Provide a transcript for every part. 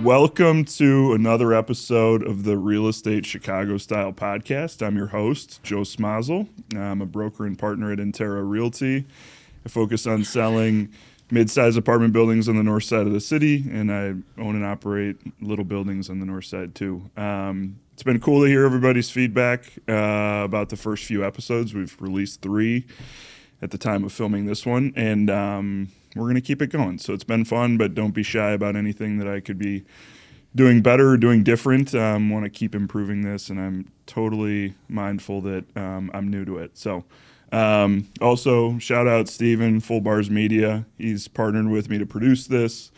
Welcome to another episode of the Real Estate Chicago Style Podcast. I'm your host, Joe Smazel. I'm a broker and partner at Intera Realty. I focus on selling mid-sized apartment buildings on the north side of the city, and I own and operate little buildings on the north side too. It's been cool to hear everybody's feedback about the first few episodes. We've released 3 at the time of filming this one, and we're going to keep it going. So it's been fun, but don't be shy about anything that I could be doing better or doing different. I want to keep improving this, and I'm totally mindful that I'm new to it. So also, shout out Steven, Full Bars Media. He's partnered with me to produce this,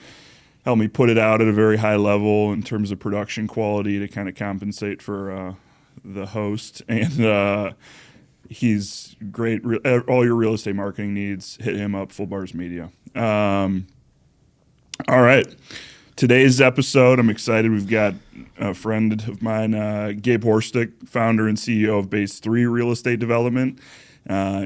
help me put it out at a very high level in terms of production quality to kind of compensate for the host. And he's great. All your real estate marketing needs, hit him up, Full Bars Media. All right. Today's episode, I'm excited. We've got a friend of mine, Gabe Horstick, founder and CEO of Base 3 Real Estate Development.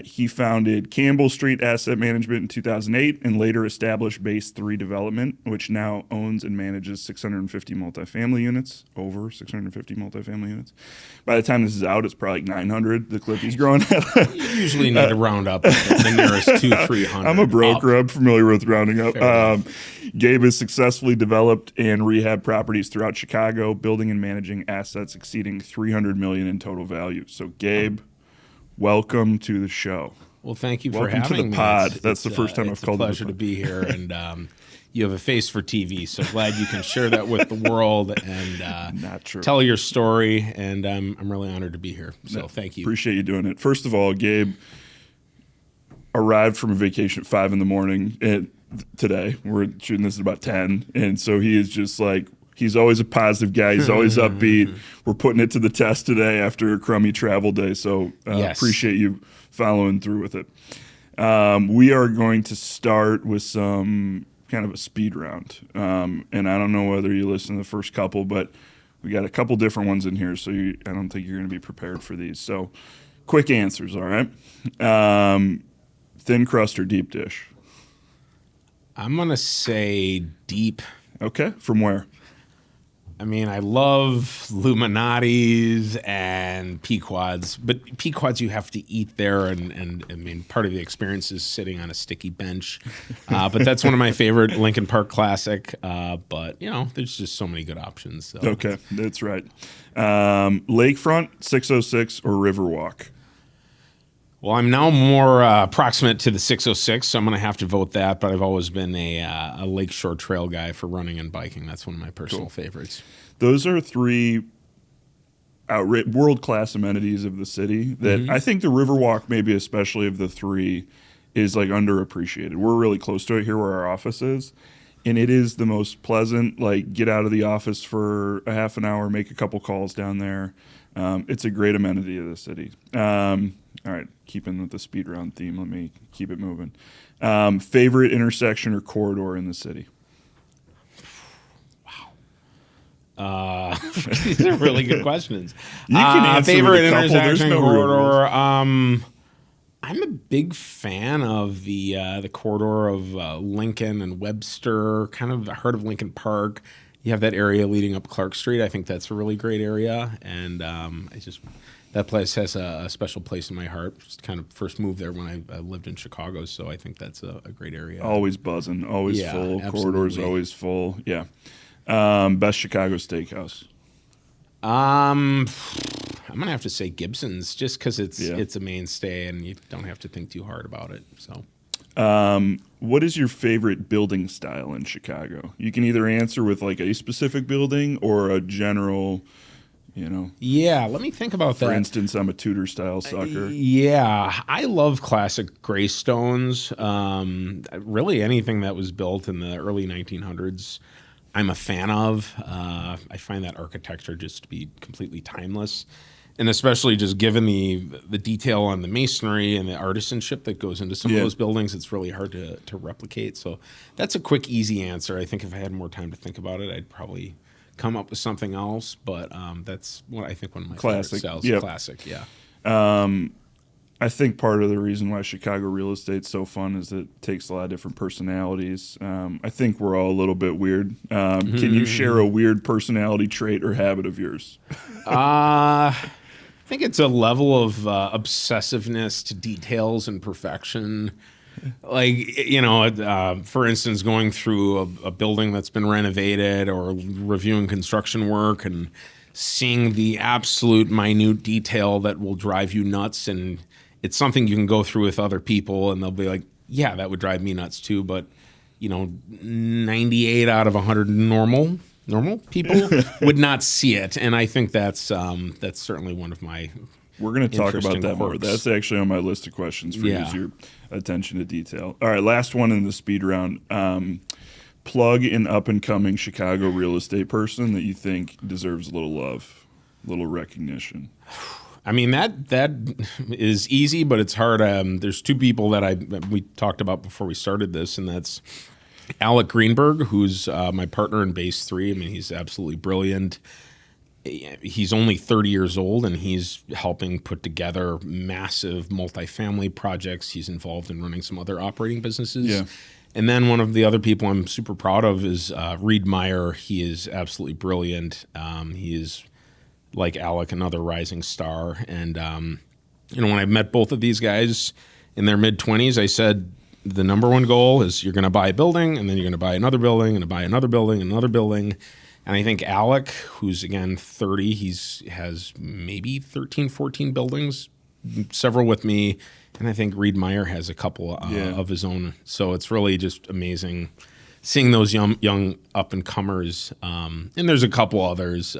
He founded Campbell Street Asset Management in 2008 and later established Base 3 Development, which now owns and manages 650 multifamily units, over 650 multifamily units. By the time this is out, it's probably like 900, the clip he's growing at. You usually need to round up the nearest 200-300. I'm a broker. I'm familiar with rounding up. Gabe has successfully developed and rehab properties throughout Chicago, building and managing assets exceeding $300 million in total value. So, Gabe, welcome to the show. Well, thank you for Welcome having to the me. pod. That's the first time I've called it. It's a pleasure to be here, and you have a face for TV, so glad you can share that with the world and Not true. tell your story, and I'm really honored to be here, so thank you. Appreciate you doing it. First of all, Gabe arrived from a vacation at 5 in the morning today. We're shooting this at about 10, and so he is just like, he's always a positive guy. He's always upbeat. We're putting it to the test today after a crummy travel day. So Yes. Appreciate you following through with it. We are going to start with some kind of a speed round. And I don't know whether you listened to the first couple, but we got a couple different ones in here. So I don't think you're going to be prepared for these. So quick answers, all right? Thin crust or deep dish? I'm going to say deep. Okay. From where? I mean, I love Illuminatis and Pequods, but Pequods you have to eat there, and I mean, part of the experience is sitting on a sticky bench. But that's one of my favorite Lincoln Park Classic. But, you know, there's just so many good options. So. Okay, that's right. Lakefront, 606, or Riverwalk? Well, I'm now more proximate to the 606, so I'm going to have to vote that. But I've always been a Lakeshore Trail guy for running and biking. That's one of my personal favorites. Those are 3 world-class amenities of the city that I think the Riverwalk, maybe especially of the 3, is like underappreciated. We're really close to it here where our office is, and it is the most pleasant, like get out of the office for a half an hour, make a couple calls down there. It's a great amenity of the city. All right, keeping with the speed round theme, let me keep it moving. Favorite intersection or corridor in the city? These are really good questions. You can answer favorite with a couple. There's intersection no corridor. I'm a big fan of the corridor of Lincoln and Webster, kind of the heart of Lincoln Park. You have that area leading up Clark Street. I think that's a really great area, and that place has a special place in my heart. Just kind of first moved there when I lived in Chicago, so I think that's a great area. Always buzzing, always full. Absolutely. Corridors always full. Yeah. Best Chicago steakhouse? I'm gonna have to say Gibson's, just because it's a mainstay and you don't have to think too hard about it. So. What is your favorite building style in Chicago? You can either answer with like a specific building or a general, you know. Yeah, let me think about that. For instance, I'm a Tudor style sucker. Yeah, I love classic gray stones. Really anything that was built in the early 1900s, I'm a fan of. I find that architecture just to be completely timeless. And especially just given the detail on the masonry and the artisanship that goes into some of those buildings, it's really hard to replicate. So that's a quick, easy answer. I think if I had more time to think about it, I'd probably come up with something else. But that's what I think one of my favorite styles. Yep. Classic, yeah. I think part of the reason why Chicago real estate's so fun is it takes a lot of different personalities. I think we're all a little bit weird. Can you share a weird personality trait or habit of yours? I think it's a level of obsessiveness to details and perfection. Like, for instance, going through a building that's been renovated or reviewing construction work and seeing the absolute minute detail that will drive you nuts. And it's something you can go through with other people and they'll be like, yeah, that would drive me nuts too. But, 98 out of 100 normal people would not see it. And I think that's certainly one of my We're going to talk about that more. quirks. That's actually on my list of questions for you, Yeah. is your attention to detail. All right, last one in the speed round. Plug an up-and-coming Chicago real estate person that you think deserves a little love, a little recognition. I mean, that is easy, but it's hard. There's two people that we talked about before we started this, and that's Alec Greenberg, who's my partner in Base 3. I mean, he's absolutely brilliant. He's only 30 years old, and he's helping put together massive multifamily projects. He's involved in running some other operating businesses. Yeah. And then one of the other people I'm super proud of is Reed Meyer. He is absolutely brilliant. He is, like Alec, another rising star. And, when I met both of these guys in their mid-20s, I said, the number one goal is you're going to buy a building, and then you're going to buy another building, and buy another building, another building. And I think Alec, who's, again, 30, has maybe 13, 14 buildings, several with me. And I think Reed Meyer has a couple of his own. So it's really just amazing seeing those young up-and-comers. And there's a couple others,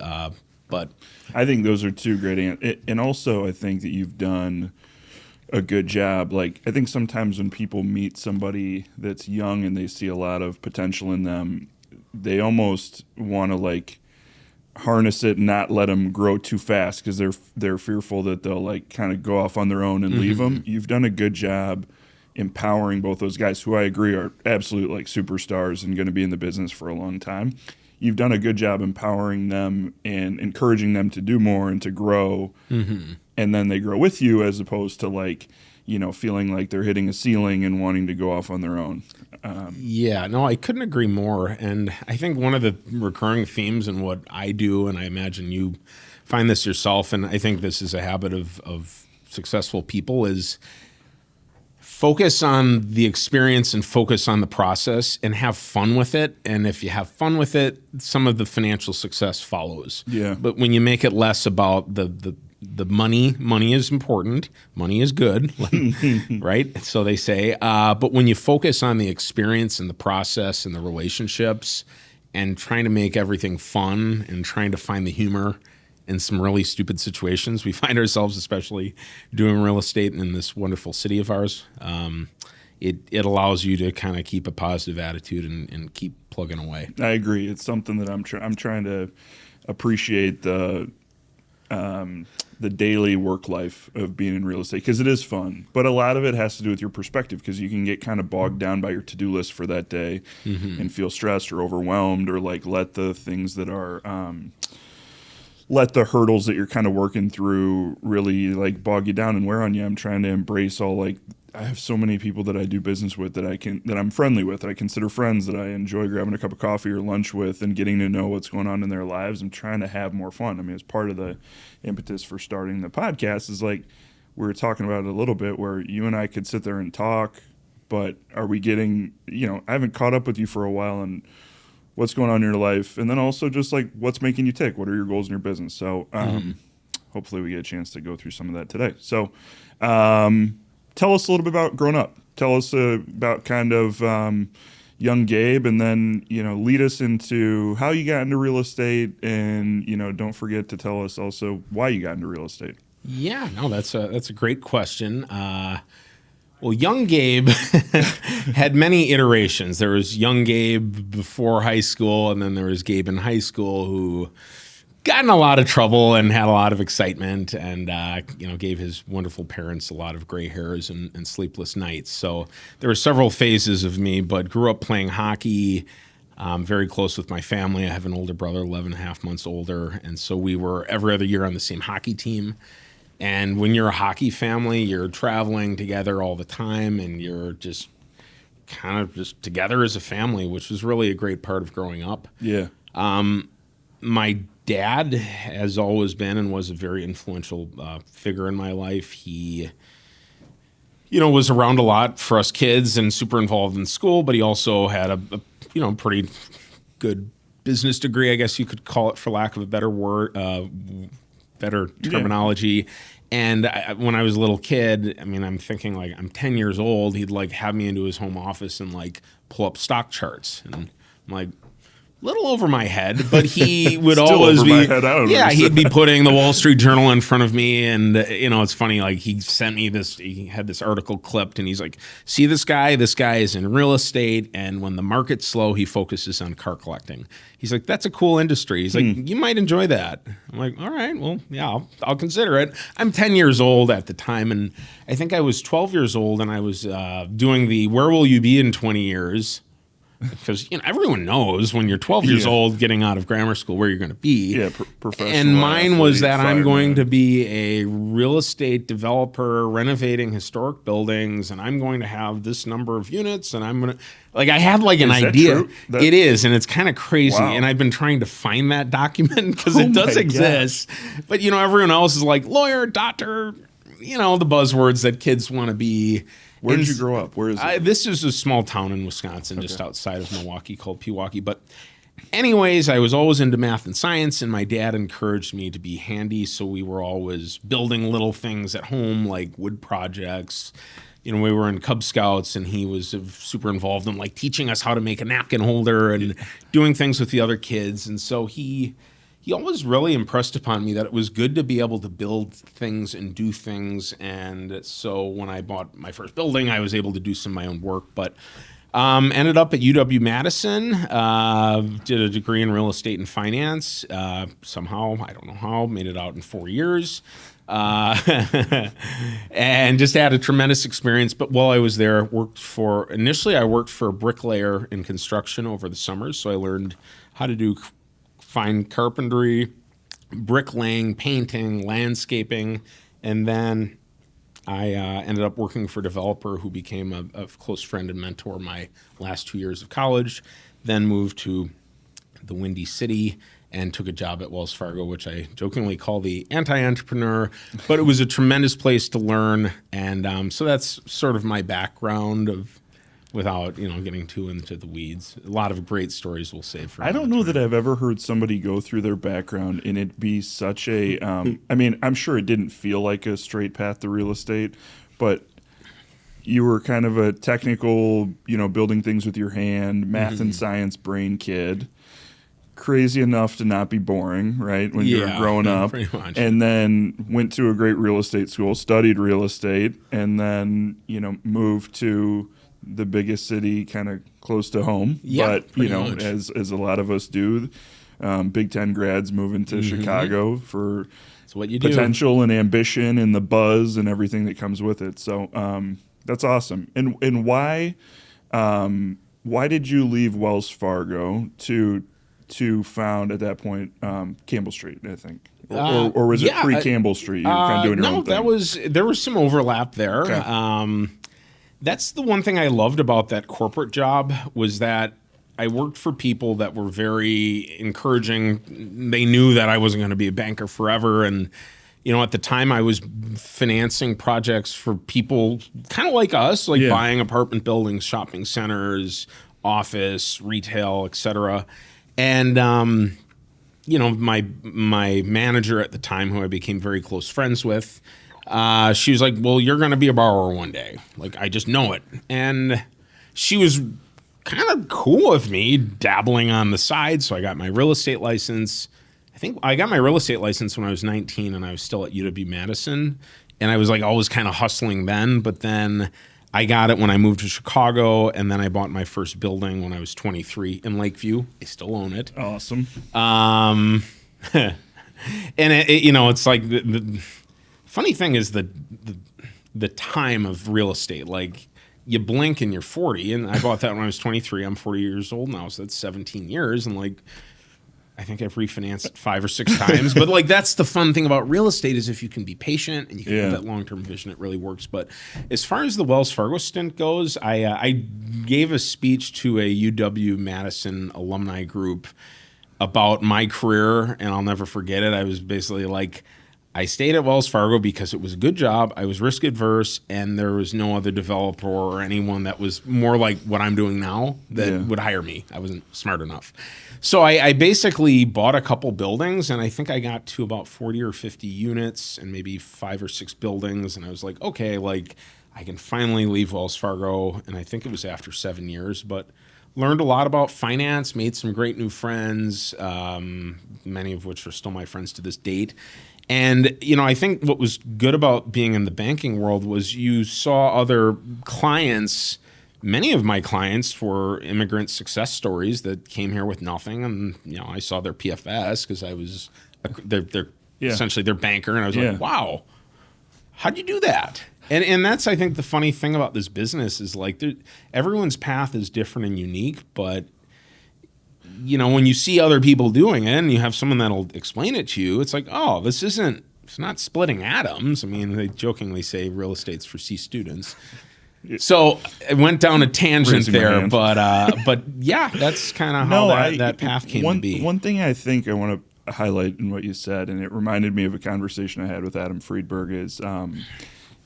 but I think those are two great and also I think that you've done a good job. Like, I think sometimes when people meet somebody that's young and they see a lot of potential in them, they almost want to like harness it and not let them grow too fast because they're fearful that they'll like kind of go off on their own and leave them. You've done a good job empowering both those guys, who I agree are absolute like superstars and going to be in the business for a long time. You've done a good job empowering them and encouraging them to do more and to grow. And then they grow with you, as opposed to like, feeling like they're hitting a ceiling and wanting to go off on their own. yeah, no, I couldn't agree more. And I think one of the recurring themes in what I do, and I imagine you find this yourself, and I think this is a habit of successful people, is focus on the experience and focus on the process and have fun with it. And if you have fun with it, some of the financial success follows. Yeah. But when you make it less about the money is important. Money is good, right? So they say. But when you focus on the experience and the process and the relationships and trying to make everything fun and trying to find the humor in some really stupid situations we find ourselves, especially doing real estate in this wonderful city of ours, it allows you to kind of keep a positive attitude and keep plugging away. I agree. It's something that I'm trying to appreciate the daily work life of being in real estate, because it is fun, but a lot of it has to do with your perspective, because you can get kind of bogged down by your to-do list for that day and feel stressed or overwhelmed, or like let the things that are let the hurdles that you're kind of working through really like bog you down and wear on you. I'm trying to embrace all, like, I have so many people that I do business with that I'm friendly with, that I consider friends, that I enjoy grabbing a cup of coffee or lunch with and getting to know what's going on in their lives. I'm trying to have more fun. I mean, it's part of the impetus for starting the podcast is like, we were talking about it a little bit, where you and I could sit there and talk, but are we getting, I haven't caught up with you for a while, and what's going on in your life, and then also just like what's making you tick, what are your goals in your business. So hopefully we get a chance to go through some of that today. So tell us a little bit about growing up. Tell us about kind of young Gabe, and then lead us into how you got into real estate, and don't forget to tell us also why you got into real estate. Yeah, no, that's a great question. Well, young Gabe had many iterations. There was young Gabe before high school, and then there was Gabe in high school who got in a lot of trouble and had a lot of excitement, and gave his wonderful parents a lot of gray hairs and sleepless nights. So there were several phases of me, but grew up playing hockey, very close with my family. I have an older brother, 11 and a half months older, and so we were every other year on the same hockey team. And when you're a hockey family, you're traveling together all the time, and you're just kind of just together as a family, which was really a great part of growing up. Yeah. My dad has always been and was a very influential figure in my life. He, was around a lot for us kids and super involved in school, but he also had a pretty good business degree, I guess you could call it, for lack of a better word, better terminology. And when I was a little kid, I'm thinking like I'm 10 years old. He'd like have me into his home office and like pull up stock charts, and I'm like, little over my head, but he would always over be, my head, I don't yeah, he'd understand. be putting the Wall Street Journal in front of me. And, it's funny, like he sent me this, he had this article clipped, and he's like, see this guy is in real estate. And when the market's slow, he focuses on car collecting. He's like, that's a cool industry. He's like, you might enjoy that. I'm like, all right, well, yeah, I'll consider it. I'm 10 years old at the time. And I think I was 12 years old, and I was doing the, where will you be in 20 years? Because everyone knows when you're 12 years old getting out of grammar school where you're going to be. Yeah, professional. And mine was that I'm going fireman. to be a real estate developer renovating historic buildings, and I'm going to have this number of units, and I'm going to, like, I had like an Is that idea. true? It is, and it's kind of crazy. Wow. And I've been trying to find that document because Oh it does my exist. But everyone else is like lawyer, doctor, the buzzwords that kids want to be. Where did you grow up? Where is it? This is a small town in Wisconsin, just outside of Milwaukee, called Pewaukee. But anyways, I was always into math and science, and my dad encouraged me to be handy. So we were always building little things at home, like wood projects. We were in Cub Scouts, and he was super involved in like teaching us how to make a napkin holder and doing things with the other kids. And so he always really impressed upon me that it was good to be able to build things and do things. And so when I bought my first building, I was able to do some of my own work. But ended up at UW-Madison, did a degree in real estate and finance. Somehow, I don't know how, made it out in 4 years. And just had a tremendous experience. But while I was there, initially I worked for a bricklayer in construction over the summers. So I learned how to do fine carpentry, bricklaying, painting, landscaping, and then I ended up working for a developer who became a close friend and mentor my last 2 years of college, then moved to the Windy City and took a job at Wells Fargo, which I jokingly call the anti-entrepreneur, but it was a tremendous place to learn. And so that's sort of my background without getting too into the weeds. A lot of great stories we'll save for I don't know that I've ever heard somebody go through their background and it be such a I'm sure it didn't feel like a straight path to real estate, but you were kind of a technical, building things with your hand, math and science brain kid. Crazy enough to not be boring, right? When you were growing up. Pretty much. And then went to a great real estate school, studied real estate, and then, moved to the biggest city kind of close to home. Yeah, but, much. as a lot of us do, Big Ten grads moving to Chicago for That's what you do. potential and ambition and the buzz and everything that comes with it. So that's awesome. And why did you leave Wells Fargo to found at that point Campbell Street, I think? Or was it pre-Campbell Street? You were kind of doing your own thing? There was some overlap there. Okay. That's the one thing I loved about that corporate job was that I worked for people that were very encouraging. They knew that I wasn't going to be a banker forever. And, at the time I was financing projects for people kind of like us, like buying apartment buildings, shopping centers, office, retail, et cetera. And, my manager at the time, who I became very close friends with, she was like, well, you're going to be a borrower one day. Like, I just know it. And she was kind of cool with me dabbling on the side. So I got my real estate license. I think I got my real estate license when I was 19 and I was still at UW-Madison. And I was like always kind of hustling then. But then I got it when I moved to Chicago. And then I bought my first building when I was 23 in Lakeview. I still own it. Awesome. And it's like the funny thing is the time of real estate. Like you blink and you're 40, and I bought that when I was 23. I'm 40 years old now, so that's 17 years. And like I think I've refinanced it 5 or 6 times. But like that's the fun thing about real estate is if you can be patient and you can have that long-term vision, it really works. But as far as the Wells Fargo stint goes, I gave a speech to a UW-Madison alumni group about my career, and I'll never forget it. I was basically like, I stayed at Wells Fargo because it was a good job. I was risk adverse, and there was no other developer or anyone that was more like what I'm doing now that would hire me. I wasn't smart enough. So I basically bought a couple buildings, and I think I got to about 40 or 50 units and maybe 5 or 6 buildings. And I was like, okay, like I can finally leave Wells Fargo. And I think it was after 7 years, but learned a lot about finance, made some great new friends, many of which are still my friends to this date. And, you know, I think what was good about being in the banking world was you saw other clients. Many of my clients were immigrant success stories that came here with nothing. And, you know, I saw their PFS because I was they're essentially their banker. And I was like, wow, how'd you do that? And that's, I think, the funny thing about this business is like everyone's path is different and unique. But, you know, when you see other people doing it and you have someone that'll explain it to you, it's like, oh, it's not splitting atoms. I mean, they jokingly say real estate's for C students. So I went down a tangent there, but yeah, that's kind of how that path came to be. One thing I think I want to highlight in what you said, and it reminded me of a conversation I had with Adam Friedberg, is,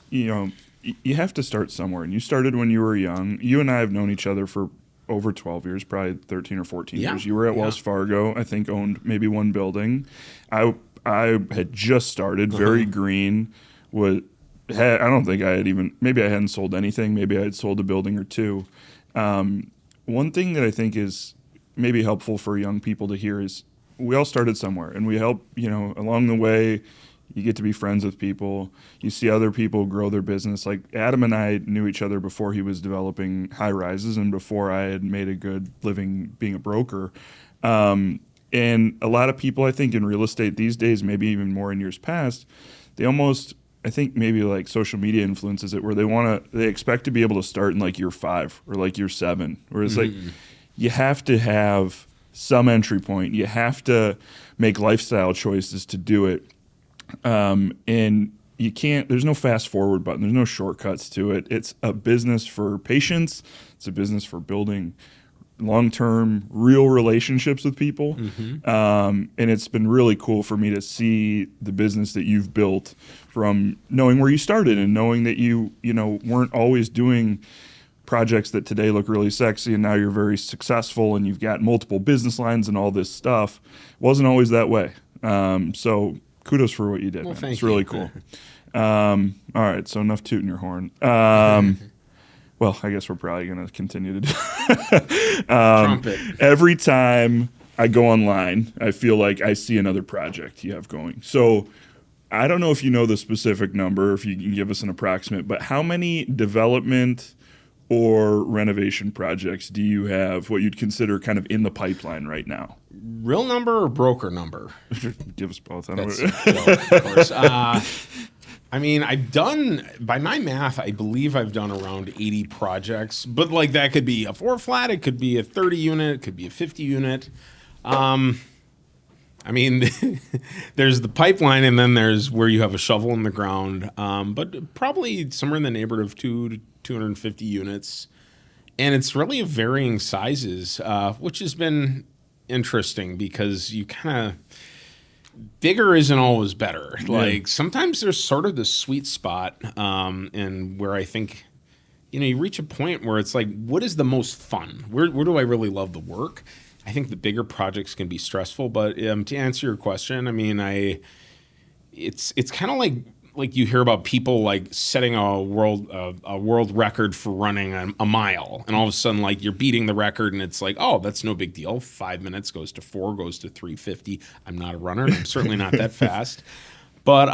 you know, you have to start somewhere. And you started when you were young. You and I have known each other for over 12 years, probably 13 or 14 years. You were at Wells Fargo, I think owned maybe one building. I had just started, very green, I don't think I had maybe I hadn't sold anything. Maybe I had sold a building or two. One thing that I think is maybe helpful for young people to hear is we all started somewhere, and we help, you know, along the way. You get to be friends with people. You see other people grow their business. Like Adam and I knew each other before he was developing high rises and before I had made a good living being a broker. And a lot of people, I think, in real estate these days, maybe even more in years past, they almost, I think maybe like social media influences it, where they expect to be able to start in like year 5 or like year 7, where it's like you have to have some entry point. You have to make lifestyle choices to do it. And you can't, there's no fast forward button. There's no shortcuts to it. It's a business for patience. It's a business for building long-term real relationships with people. And it's been really cool for me to see the business that you've built from knowing where you started and knowing that you weren't always doing projects that today look really sexy and now you're very successful and you've got multiple business lines and all this stuff. It wasn't always that way. So kudos for what you did. Well, Man. It's really cool. All right, so enough tooting your horn. Well, I guess we're probably going to continue to do Trumpet. Every time I go online, I feel like I see another project you have going. So I don't know if you know the specific number, if you can give us an approximate, but how many development or renovation projects do you have, what you'd consider kind of in the pipeline right now? Real number or broker number? Give us both. Well, of course. I mean, I've done, by my math, I believe I've done around 80 projects. But like that could be a 4-flat, it could be a 30 unit, it could be a 50 unit. I mean, there's the pipeline, and then there's where you have a shovel in the ground. But probably somewhere in the neighborhood of 2 to 250 units. And it's really of varying sizes, which has been interesting because you kind of, bigger isn't always better. Like sometimes there's sort of this sweet spot, and where I think, you reach a point where it's like, what is the most fun? Where do I really love the work? I think the bigger projects can be stressful, but to answer your question, I mean, it's kind of like you hear about people like setting a world record for running a mile, and all of a sudden like you're beating the record, and it's like, oh, that's no big deal. 5 minutes goes to 4, goes to 3:50. I'm not a runner. I'm certainly not that fast, but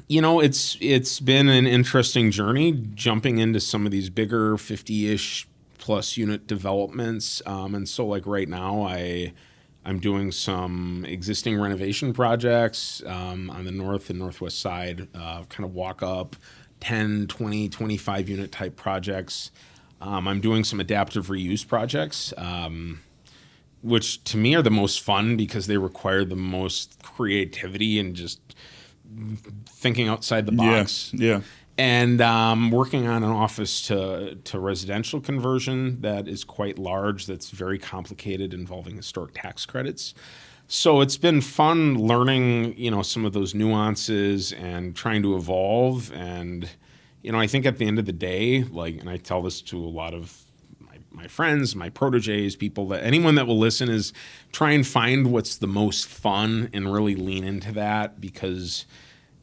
it's been an interesting journey jumping into some of these bigger 50-ish plus unit developments, and so like right now I'm doing some existing renovation projects on the north and northwest side, kind of walk up 10, 20, 25 unit type projects. I'm doing some adaptive reuse projects. which to me are the most fun because they require the most creativity and just thinking outside the box. Yeah. And working on an office to residential conversion that is quite large, that's very complicated, involving historic tax credits. So it's been fun learning, some of those nuances and trying to evolve. And, I think at the end of the day, and I tell this to a lot of my friends, my proteges, anyone that will listen, is try and find what's the most fun and really lean into that, because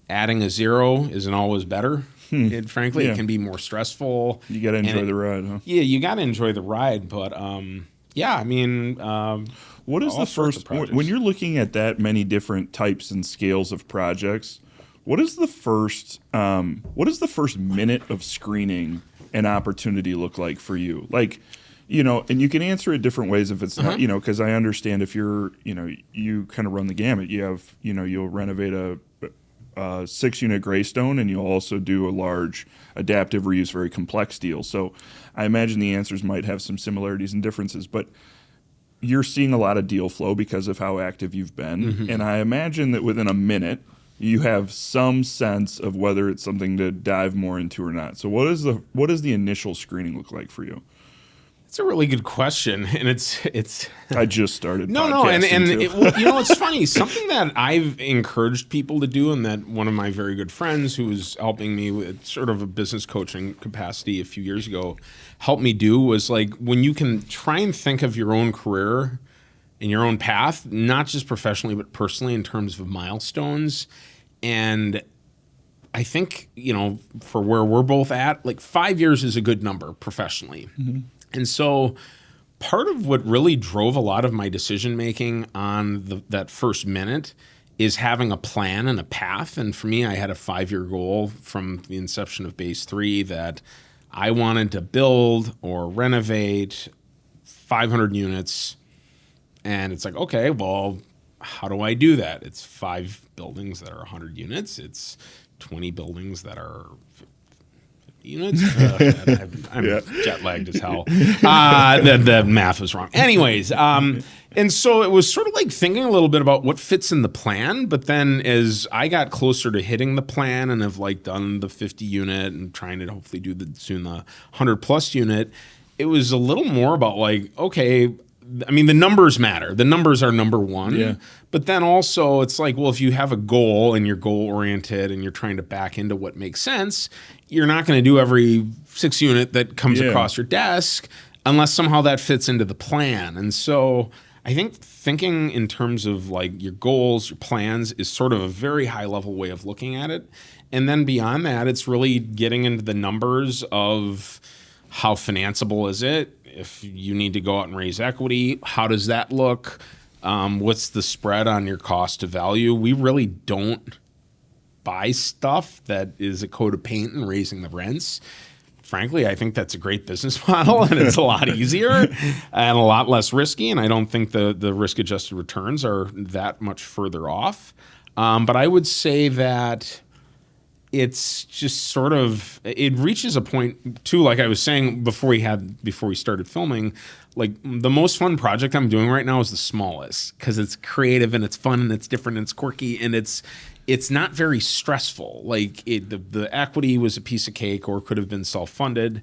adding a zero isn't always better. It can be more stressful. You got to enjoy the ride, huh? Yeah, you got to enjoy the ride. But what is the first, when you're looking at that many different types and scales of projects, what is the first minute of screening an opportunity look like for you? And you can answer it different ways if it's not, because I understand if you're, you kind of run the gamut. You have, you'll renovate a 6-unit Greystone, and you'll also do a large adaptive reuse, very complex deal. So I imagine the answers might have some similarities and differences, but you're seeing a lot of deal flow because of how active you've been. And I imagine that within a minute, you have some sense of whether it's something to dive more into or not. So what does the initial screening look like for you? It's a really good question, and it's. I just started. No, and it's funny. Something that I've encouraged people to do, and that one of my very good friends, who was helping me with sort of a business coaching capacity a few years ago, helped me do, was when you can try and think of your own career and your own path, not just professionally but personally, in terms of milestones. And I think, for where we're both at, 5 years is a good number professionally. And so part of what really drove a lot of my decision-making on that first minute is having a plan and a path. And for me, I had a 5-year goal from the inception of Base 3 that I wanted to build or renovate 500 units. And it's okay, well, how do I do that? It's 5 buildings that are 100 units. It's 20 buildings that are 50 units. I'm jet lagged as hell. The math was wrong. Anyways, and so it was sort of thinking a little bit about what fits in the plan. But then as I got closer to hitting the plan and have done the 50 unit and trying to hopefully do soon the 100+ unit, it was a little more about okay, I mean, the numbers matter. The numbers are number one. Yeah. But then also it's well, if you have a goal and you're goal oriented and you're trying to back into what makes sense, you're not going to do every 6 unit that comes across your desk unless somehow that fits into the plan. And so I think thinking in terms of your goals, your plans is sort of a very high level way of looking at it. And then beyond that, it's really getting into the numbers of how financeable is it? If you need to go out and raise equity, how does that look? What's the spread on your cost to value? We really don't buy stuff that is a coat of paint and raising the rents. Frankly, I think that's a great business model, and it's a lot easier and a lot less risky. And I don't think the risk-adjusted returns are that much further off. But I would say that it's just sort of, it reaches a point too, like I was saying before we started filming, the most fun project I'm doing right now is the smallest, because it's creative and it's fun and it's different and it's quirky and it's not very stressful. The equity was a piece of cake or could have been self-funded.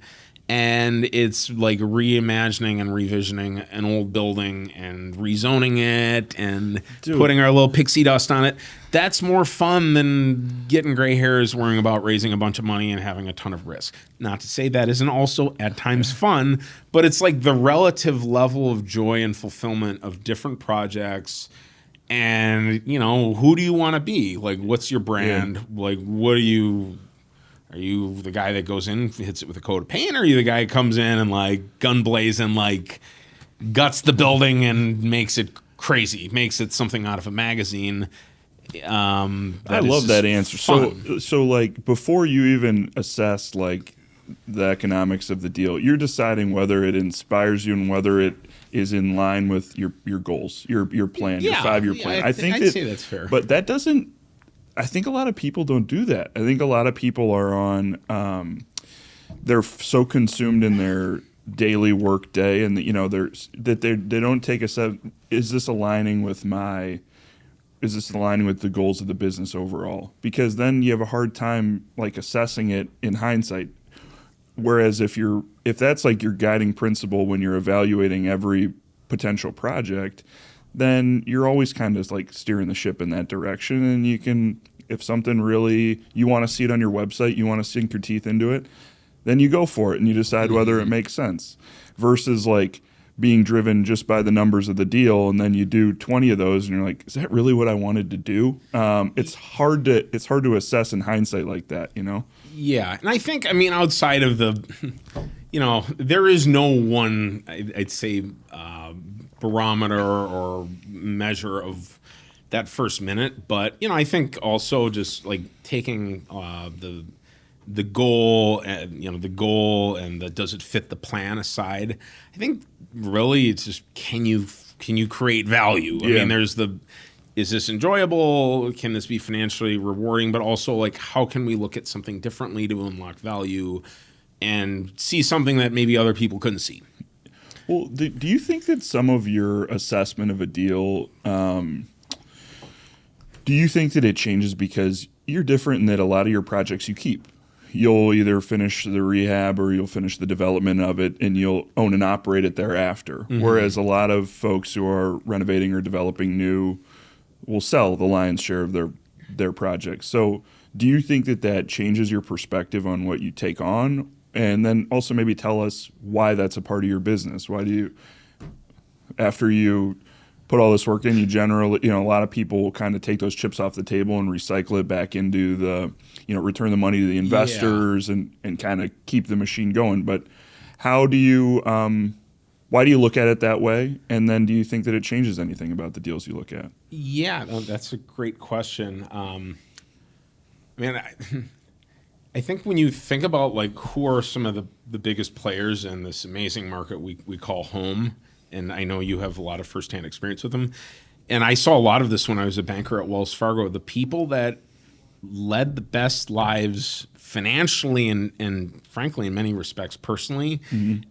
And it's reimagining and revisioning an old building and rezoning it and putting our little pixie dust on it. That's more fun than getting gray hairs, worrying about raising a bunch of money and having a ton of risk. Not to say that isn't also at times fun, but it's the relative level of joy and fulfillment of different projects. And, who do you want to be? What's your brand? Yeah. What are you the guy that goes in, hits it with a coat of paint, or are you the guy who comes in and gun blazing, guts the building and makes it crazy, makes it something out of a magazine? I love that answer. Fun. So before you even assess the economics of the deal, you're deciding whether it inspires you and whether it is in line with your goals, your plan, your 5-year plan. I'd say that's fair. But that doesn't. I think a lot of people don't do that. I think a lot of people are on. They're so consumed in daily work day, and they don't take a step. Is this aligning with the goals of the business overall? Because then you have a hard time like assessing it in hindsight. Whereas if that's like your guiding principle when you're evaluating every potential project, then you're always kind of like steering the ship in that direction. And you can, if something really, you want to see it on your website, you want to sink your teeth into it, then you go for it and you decide whether it makes sense, versus like being driven just by the numbers of the deal, and then you do 20 of those and you're like, is that really what I wanted to do? It's hard to assess in hindsight like that, you know? Yeah. And I think, I mean, outside of there is no one, I'd say, barometer or measure of that first minute. But, I think also just like taking the goal and the does it fit the plan aside, I think really it's just can you create value? I mean, there's is this enjoyable? Can this be financially rewarding? But also like how can we look at something differently to unlock value and see something that maybe other people couldn't see? Well, do you think that some of your assessment of a deal, do you think that it changes because you're different in that a lot of your projects you keep? You'll either finish the rehab or you'll finish the development of it, and you'll own and operate it thereafter. Mm-hmm. Whereas a lot of folks who are renovating or developing new will sell the lion's share of their projects. So do you think that changes your perspective on what you take on? And then also maybe tell us why that's a part of your business. Why do you, after you put all this work in, you generally, a lot of people will kind of take those chips off the table and recycle it back into the, return the money to the investors and kind of keep the machine going. But how do you, why do you look at it that way? And then do you think that it changes anything about the deals you look at? Yeah, that's a great question. I think when you think about like who are some of the biggest players in this amazing market we call home, and I know you have a lot of firsthand experience with them, and I saw a lot of this when I was a banker at Wells Fargo. The people that led the best lives financially and frankly in many respects personally,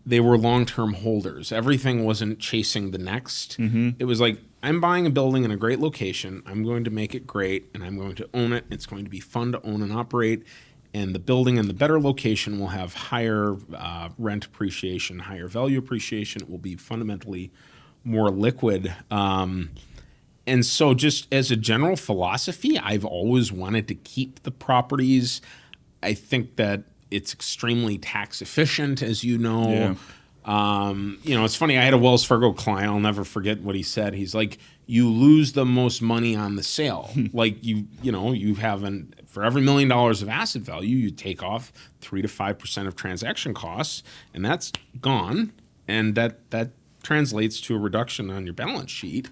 they were long-term holders. Everything wasn't chasing the next. It was like, I'm buying a building in a great location, I'm going to make it great, and I'm going to own it. It's going to be fun to own and operate. And the building in the better location will have higher rent appreciation, higher value appreciation. It will be fundamentally more liquid. And so just as a general philosophy, I've always wanted to keep the properties. I think that it's extremely tax efficient, as you know. Yeah. It's funny. I had a Wells Fargo client. I'll never forget what he said. He's like, you lose the most money on the sale. Like you haven't, for every $1 million of asset value, you take off 3 to 5% of transaction costs, and that's gone. And that translates to a reduction on your balance sheet.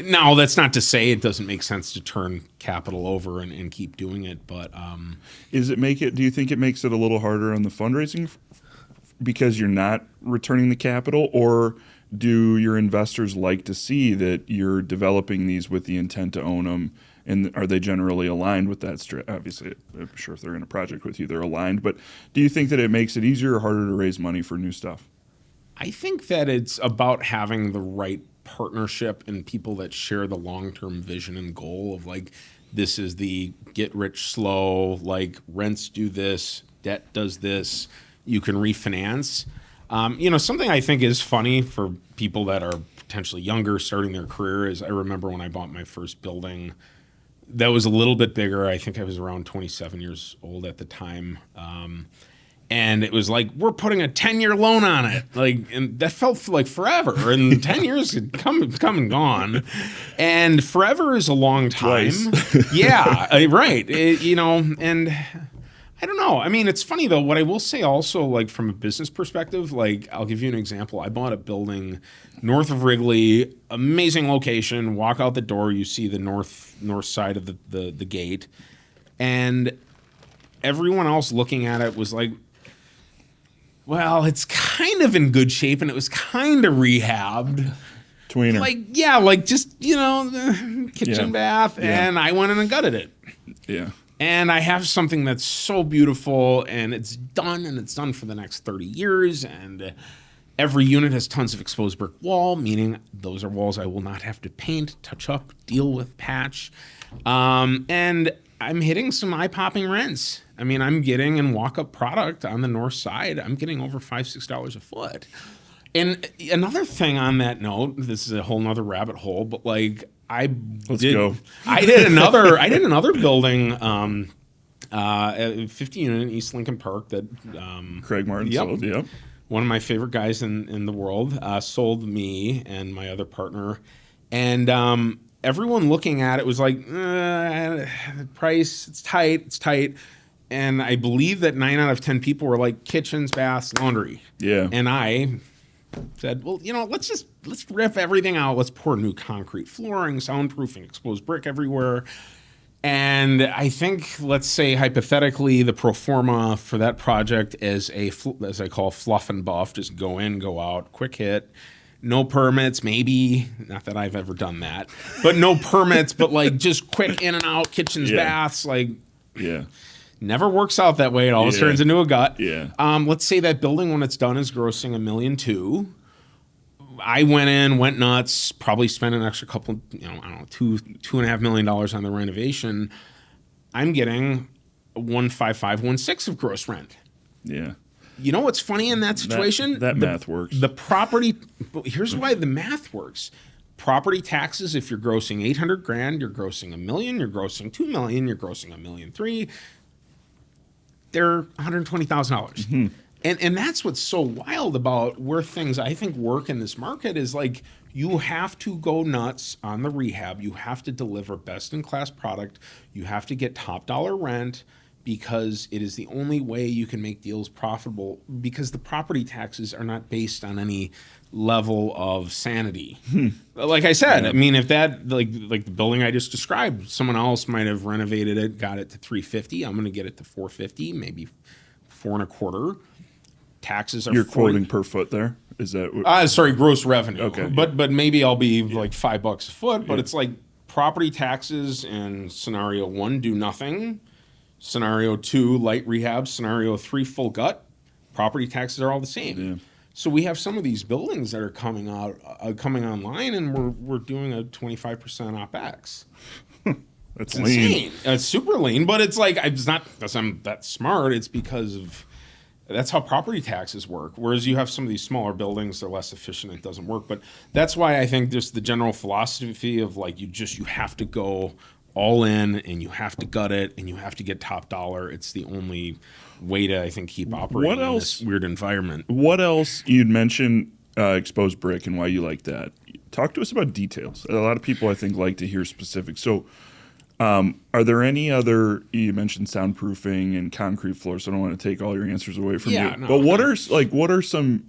Now, that's not to say it doesn't make sense to turn capital over and keep doing it, but do you think it makes it a little harder on the fundraising because you're not returning the capital, or do your investors like to see that you're developing these with the intent to own them, and are they generally aligned with that? Obviously, I'm sure if they're in a project with you, they're aligned, but do you think that it makes it easier or harder to raise money for new stuff? I think that it's about having the right partnership and people that share the long-term vision and goal of like, this is the get rich slow, like rents do this, debt does this, you can refinance. Something I think is funny for people that are potentially younger starting their career is I remember when I bought my first building that was a little bit bigger. I think I was around 27 years old at the time. And it was like, we're putting a 10-year loan on it. Like, and that felt like forever. And 10 years had come and gone. And forever is a long time. Yeah, right. And I don't know. I mean, it's funny, though. What I will say also, like, from a business perspective, like, I'll give you an example. I bought a building north of Wrigley, amazing location. Walk out the door, you see the north side of the gate. And everyone else looking at it was like, well, it's kind of in good shape, and it was kind of rehabbed. Tweener. Like, yeah, like just, the kitchen, bath, and I went in and gutted it. Yeah. And I have something that's so beautiful, and it's done for the next 30 years. And every unit has tons of exposed brick wall, meaning those are walls I will not have to paint, touch up, deal with, patch. And I'm hitting some eye-popping rents. I mean, I'm getting in walk-up product on the north side, I'm getting over $5-6 a foot. And another thing on that note, this is a whole nother rabbit hole, but like I did another building, a 50 unit in East Lincoln Park that Craig Martin sold. Yep. One of my favorite guys in the world sold me and my other partner, and everyone looking at it was like, price, it's tight. And I believe that 9 out of 10 people were like kitchens, baths, laundry. Yeah. And I said, well, let's rip everything out. Let's pour new concrete flooring, soundproofing, exposed brick everywhere. And I think, let's say hypothetically, the pro forma for that project is as I call fluff and buff, just go in, go out, quick hit. No permits, maybe. Not that I've ever done that. But no permits, but like just quick in and out, kitchens, baths, like. Yeah. Never works out that way. It always turns into a gut. Yeah. Let's say that building, when it's done, is grossing $1.2 million. I went nuts, probably spent an extra couple, $2.5 million on the renovation. I'm getting 1.6 of gross rent. Yeah. You know what's funny in that situation? That math works. The property, here's why the math works. Property taxes, if you're grossing $800,000, you're grossing $1 million, you're grossing $2 million, you're grossing $1.3 million. They're $120,000. Mm-hmm. And that's what's so wild about where things I think work in this market is like you have to go nuts on the rehab. You have to deliver best in class product. You have to get top dollar rent because it is the only way you can make deals profitable because the property taxes are not based on any level of sanity. Like I said, I mean, if that like the building I just described, someone else might have renovated it, got it to $350. I'm going to get it to $450, maybe $425. Taxes are You're quoting per foot there. Is that sorry, gross revenue? Okay, but maybe I'll be like $5 a foot. But it's like property taxes in scenario 1 do nothing. Scenario 2 light rehab. Scenario 3 full gut. Property taxes are all the same. Yeah. So we have some of these buildings that are coming online, and we're doing a 25% OpEx. That's insane. It's super lean, but it's like it's not because I'm that smart. It's because of that's how property taxes work. Whereas you have some of these smaller buildings, they're less efficient. It doesn't work. But that's why I think there's the general philosophy of like you have to go all in and you have to gut it and you have to get top dollar. It's the only way to, I think, keep operating in this weird environment. What else? You'd mentioned exposed brick and why you like that. Talk to us about details. A lot of people, I think, like to hear specifics. So are there any other, you mentioned soundproofing and concrete floors, so I don't want to take all your answers away from you. No, but what are some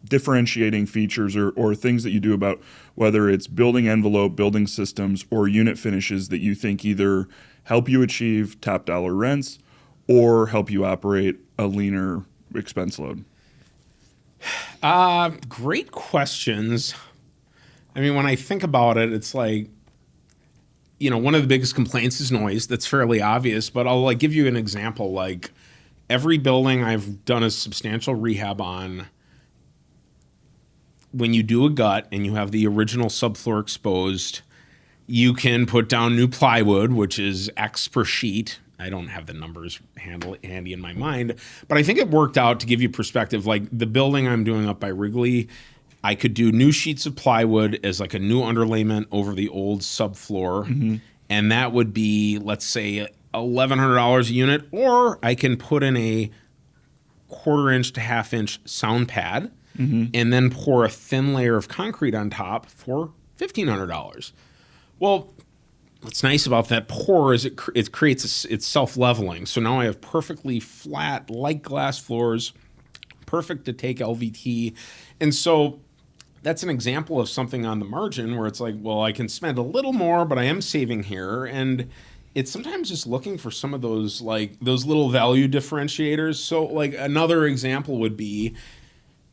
differentiating features or things that you do about whether it's building envelope, building systems, or unit finishes that you think either help you achieve top dollar rents or help you operate a leaner expense load? Great questions. I mean, when I think about it, it's like, one of the biggest complaints is noise. That's fairly obvious, but I'll give you an example. Like every building I've done a substantial rehab on, when you do a gut and you have the original subfloor exposed, you can put down new plywood, which is X per sheet. I don't have the numbers handy in my mind, but I think it worked out to give you perspective. Like the building I'm doing up by Wrigley, I could do new sheets of plywood as like a new underlayment over the old subfloor. Mm-hmm. And that would be, let's say, $1,100 a unit. Or I can put in a 1/4 inch to 1/2 inch sound pad and then pour a thin layer of concrete on top for $1,500. Well, what's nice about that pour is it creates it's self-leveling. So now I have perfectly flat, light glass floors, perfect to take LVT. And so that's an example of something on the margin where it's like, well, I can spend a little more, but I am saving here. And it's sometimes just looking for some of those little value differentiators. So like another example would be,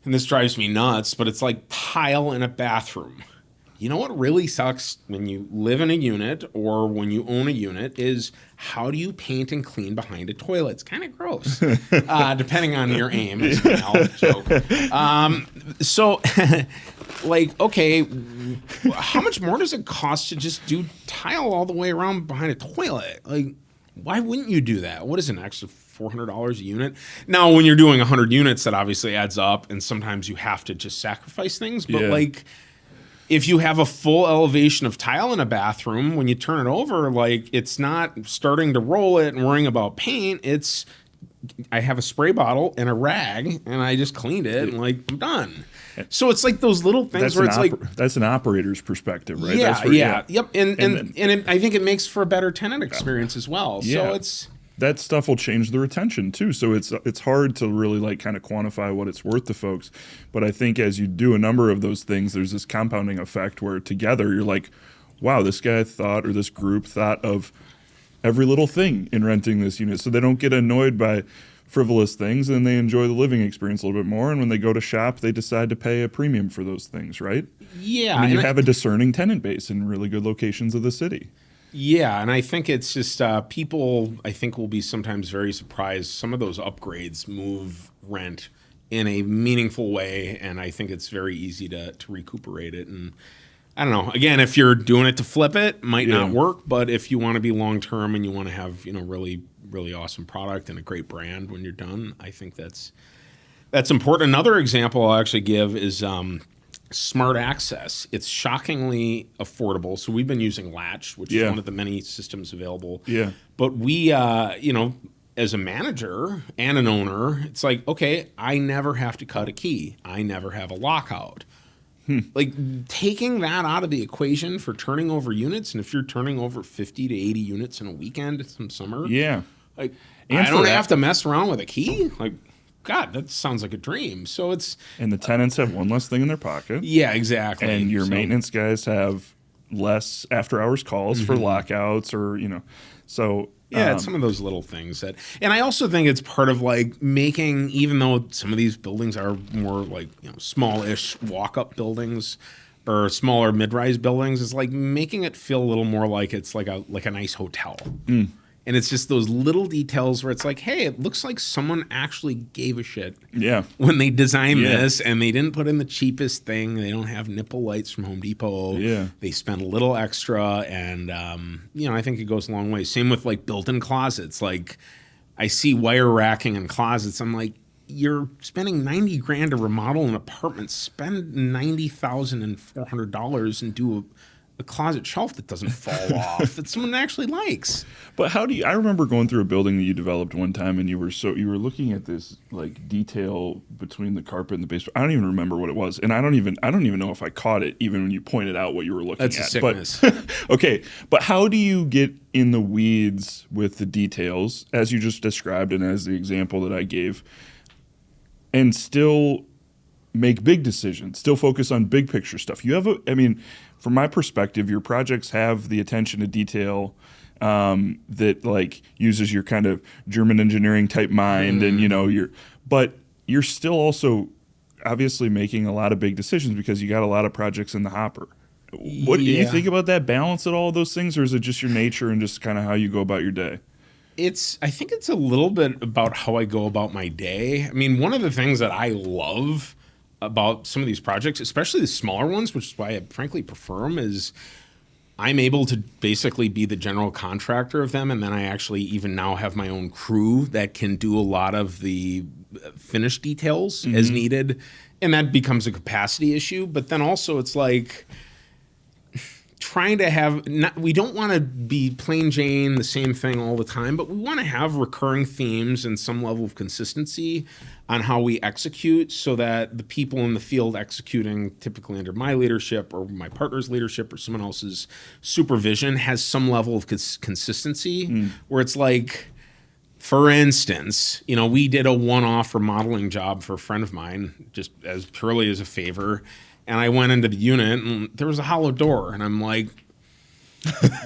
and this drives me nuts, but it's like tile in a bathroom. you know what really sucks when you live in a unit or when you own a unit is how do you paint and clean behind a toilet? It's kind of gross, depending on your aim. It's an Al joke. So, like, okay, how much more does it cost to just do tile all the way around behind a toilet? Like, why wouldn't you do that? What is an extra $400 a unit? Now, when you're doing 100 units, that obviously adds up, and sometimes you have to just sacrifice things. But like, if you have a full elevation of tile in a bathroom, when you turn it over, like, it's not starting to roll it and worrying about paint. It's, I have a spray bottle and a rag, and I just cleaned it, and like, I'm done. So it's like those little things where it's like, that's an operator's perspective, right? Yeah, That's where, yep. And I think it makes for a better tenant experience as well. Yeah. So it's, that stuff will change the retention too. So it's hard to really like kind of quantify what it's worth to folks. But I think as you do a number of those things, there's this compounding effect where together you're like, wow, this guy thought, or this group thought of every little thing in renting this unit. So they don't get annoyed by frivolous things, and they enjoy the living experience a little bit more. And when they go to shop, they decide to pay a premium for those things, right? Yeah. I mean, you have a discerning tenant base in really good locations of the city. Yeah, and I think it's just people, I think, will be sometimes very surprised. Some of those upgrades move rent in a meaningful way, and I think it's very easy to recuperate it. And I don't know. Again, if you're doing it to flip it, might not work. But if you want to be long-term and you want to have, really, really awesome product and a great brand when you're done, I think that's important. Another example I'll actually give is Smart Access. It's shockingly affordable. So we've been using Latch, which is one of the many systems available. Yeah. But we, as a manager and an owner, it's like, okay, I never have to cut a key. I never have a lockout. Like, taking that out of the equation for turning over units, and if you're turning over 50 to 80 units in a weekend some summer, like, and I don't have to mess around with a key. Like, God, that sounds like a dream. So it's, and the tenants have one less thing in their pocket. Yeah, exactly. And your maintenance guys have less after hours calls for lockouts, or so. Yeah, it's some of those little things that, and I also think it's part of like making, even though some of these buildings are more like small-ish walk-up buildings or smaller mid-rise buildings, is like making it feel a little more like it's like a nice hotel. And it's just those little details where it's like, hey, it looks like someone actually gave a shit when they designed this, and they didn't put in the cheapest thing. They don't have nipple lights from Home Depot. They spent a little extra, and I think it goes a long way. Same with like built-in closets. Like, I see wire racking in closets. I'm like, you're spending $90,000 to remodel an apartment. Spend $90,400 and do a closet shelf that doesn't fall off, that someone actually likes. But how do you? I remember going through a building that you developed one time, and you were looking at this like detail between the carpet and the basement. I don't even remember what it was, and I don't even know if I caught it, even when you pointed out what you were looking at. That's a sickness. But, okay, but how do you get in the weeds with the details, as you just described, and as the example that I gave, and still make big decisions, still focus on big picture stuff? You have from my perspective, your projects have the attention to detail that like uses your kind of German engineering type mind, and but you're still also obviously making a lot of big decisions because you got a lot of projects in the hopper. What do you think about that balance at all of those things, or is it just your nature and just kind of how you go about your day? I think it's a little bit about how I go about my day. I mean, one of the things that I love about some of these projects, especially the smaller ones, which is why I frankly prefer them, is I'm able to basically be the general contractor of them, and then I actually even now have my own crew that can do a lot of the finished details as needed, and that becomes a capacity issue. But then also it's like trying to have, we don't want to be plain Jane, the same thing all the time, but we want to have recurring themes and some level of consistency on how we execute, so that the people in the field executing, typically under my leadership or my partner's leadership or someone else's supervision, has some level of consistency where it's like, for instance, we did a one-off remodeling job for a friend of mine, just as purely as a favor. And I went into the unit, and there was a hollow door. And I'm like,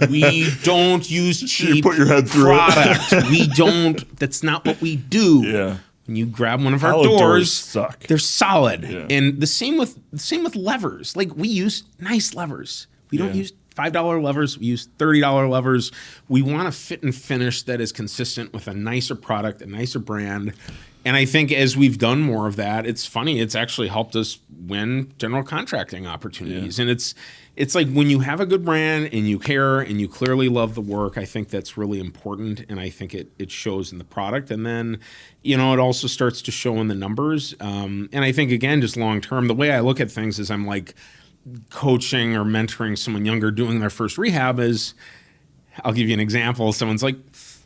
we don't use cheap put your head through product. We don't. That's not what we do. Yeah. when you grab one of our Hollow doors, suck. they're solid. Yeah. And the same with levers. Like, we use nice levers. We don't Yeah. use $5 levers. We use $30 levers. We want a fit and finish that is consistent with a nicer product, a nicer brand. And I think as we've done more of that, it's funny. It's actually helped us win general contracting opportunities. Yeah. And it's like, when you have a good brand and you care and you clearly love the work, I think that's really important. And I think it shows in the product. And then, it also starts to show in the numbers. And I think, again, just long term, the way I look at things is, I'm like coaching or mentoring someone younger doing their first rehab is, I'll give you an example. Someone's like,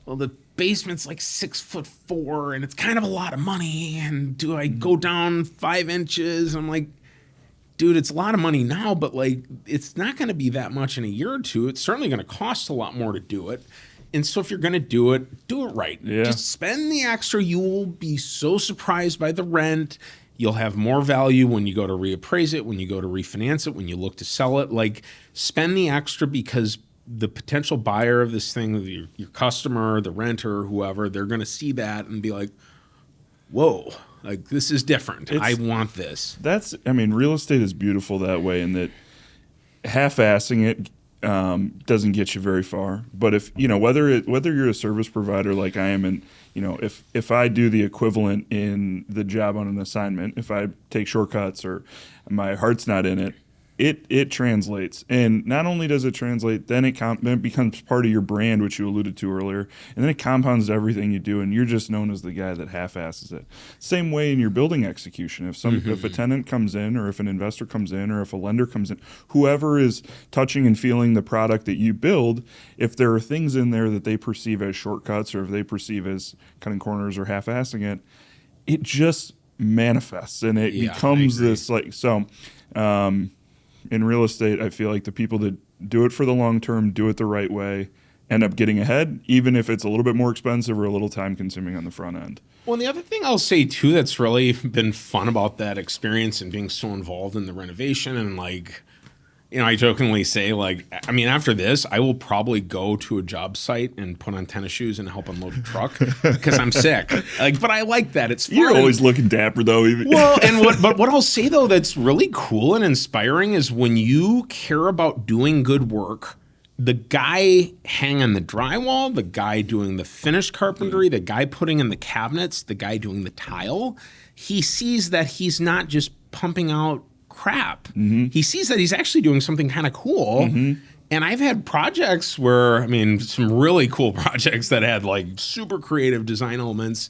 well, the basement's like 6'4" and it's kind of a lot of money. And do I go down 5 inches? I'm like, dude, it's a lot of money now, but like, it's not going to be that much in a year or two. It's certainly going to cost a lot more to do it. And so if you're going to do it right. Yeah. Just spend the extra. You will be so surprised by the rent. You'll have more value when you go to reappraise it, when you go to refinance it, when you look to sell it. Like, spend the extra, because the potential buyer of this thing, your customer, the renter, whoever, they're going to see that and be like, whoa, like, this is different. I want this. Real estate is beautiful that way, in that half-assing it doesn't get you very far. But if whether you're a service provider like I am, and if I do the equivalent in the job on an assignment, if I take shortcuts or my heart's not in it, it translates. And not only does it translate, then it becomes part of your brand, which you alluded to earlier, and then it compounds everything you do, and you're just known as the guy that half-asses it. Same way in your building execution. If a tenant comes in, or if an investor comes in, or if a lender comes in, whoever is touching and feeling the product that you build, if there are things in there that they perceive as shortcuts, or if they perceive as cutting corners or half-assing it, it just manifests, and it becomes this, like, so. In real estate, I feel like the people that do it for the long term, do it the right way, end up getting ahead, even if it's a little bit more expensive or a little time consuming on the front end. Well, and the other thing I'll say too that's really been fun about that experience and being so involved in the renovation, and like, I jokingly say, like, after this, I will probably go to a job site and put on tennis shoes and help unload a truck because I'm sick. Like, but I like that. It's fun. You're always looking dapper, though. Well, but what I'll say, though, that's really cool and inspiring is when you care about doing good work, the guy hanging the drywall, the guy doing the finished carpentry, the guy putting in the cabinets, the guy doing the tile, he sees that he's not just pumping out crap. He sees that he's actually doing something kind of cool. And I've had projects where, some really cool projects that had like super creative design elements,